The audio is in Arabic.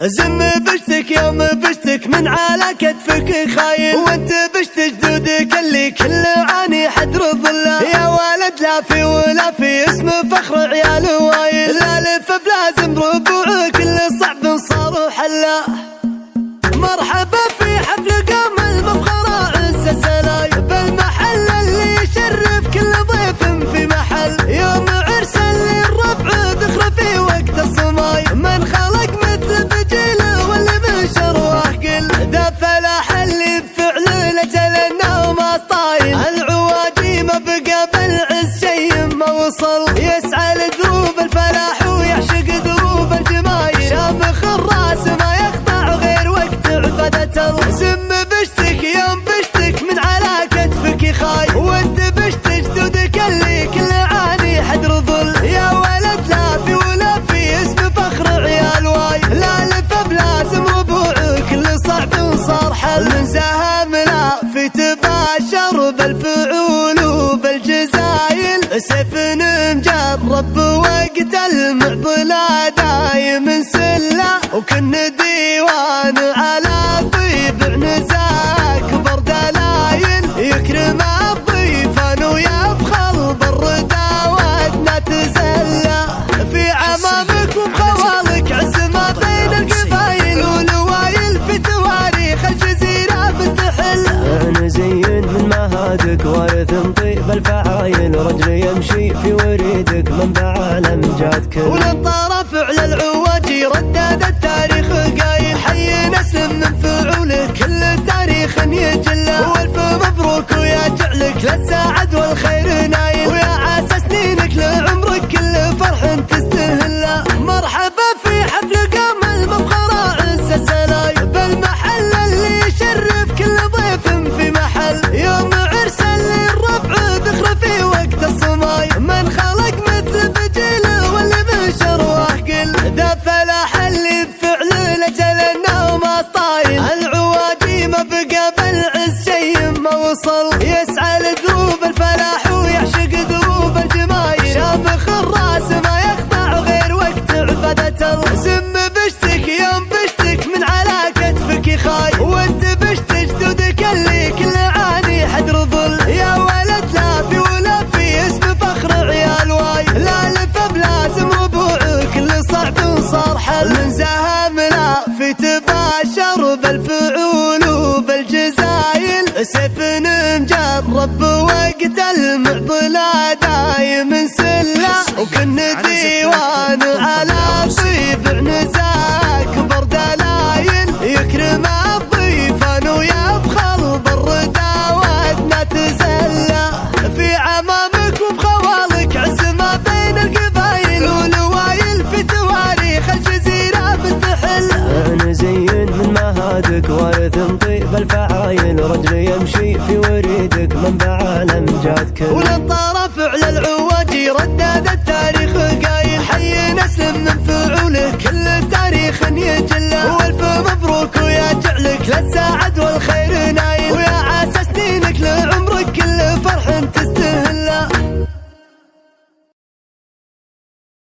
زم بشتك يوم بشتك من على كتفك خايل، وانت بشت جدودك اللي كل عاني حدر ظله. يا ولد لا في ولا في اسم فخر عيال وايل، لا لف بلازم ربوع كل صعب صار حلا. مرحبا في حفل قام المفخرة عز السلاي، بالمحل اللي يشرف كل ضيف في محل. يوم عرس اللي الربع ذكر في وقت الصماي، من خلق مثل بجيله واللي من شروح قل. ذا فلاح اللي بفعل لجل النوم اسطايل، العواجي ما بقى بالعز شي ما وصل. يسعى لدروب الفلاح ويعشق دروب الجمايل، شامخ الراس ما يخضع غير وقت عبادة. زم بشتك يوم بشتك من على كتفك خاي، وانت بشت جدودك اللي كل عاني حدر ظل. يا ولد لا في ولا في اسم فخر عيال واي، لا لف بلازم ربوع كل صعب صار حل. من سهم لا في تباشر بالفعول وبالجزايل، سيف مجرب وقت المعضلة دايم سلة. وكن ديوان على طيب عنزاك برد لاين، يكرم الضيفان ويبخل بالردى ودنا تزلة. في عمامك وبخوالك عزمة بين القبايل والوايل، في تواريخ الجزيرة مستحل. انا زين من مهادك وارث طيب الفعايل، رجل يمشي في وريدك منبع الامجاد كل. وللطرف على العواجي رداد التاريخ قايل، حي نسل من فعوله كل تاريخ يجله. والف مبروك ويا جعلك للسعد والخير نايل، ويا عسى سنينك لعمرك كل فرح تستهله. مرحبا في حفل قام المفخرة عز السلاي، بالمحل اللي يشرف كل ضيف في محل. يوم عرس اللي الربع ذكر في وقت الصماي، من خلق مثل بجيله واللي من شروح قل. ذا فلاح اللي بفعل لجل النوم اسطايل، العواجي ما بقى بالعز شي ما وصل. يسعى لدروب الفلاح ويعشق دروب الجمايل، شامخ الراس ما يخضع غير وقت عبادة. زم بشتك يوم بشتك من على كتفك خاي، وانت بشت جدودك اللي كل عاني حدر ظل. يا ولد لا في ولا في اسم فخر عيال واي، لا لف بلازم ربوع كل صعب صار حل. من سهم لا في تباشر بالفعول وبالجزايل، سيف مجرب وقت المعضلة دايم سلة. وكن ديوان على طيب عنزاك برد لاين، يكرم الضيفان ويبخل بالردى ودنا تزلة. في عمامك وبخوالك عزمة بين القبايل والوايل، في تواريخ الجزيرة مستحل. انا زين من مهادك وارث طيب الفعايل، رجل يمشي في وريدك منبع الامجاد كل. وللطرف على العود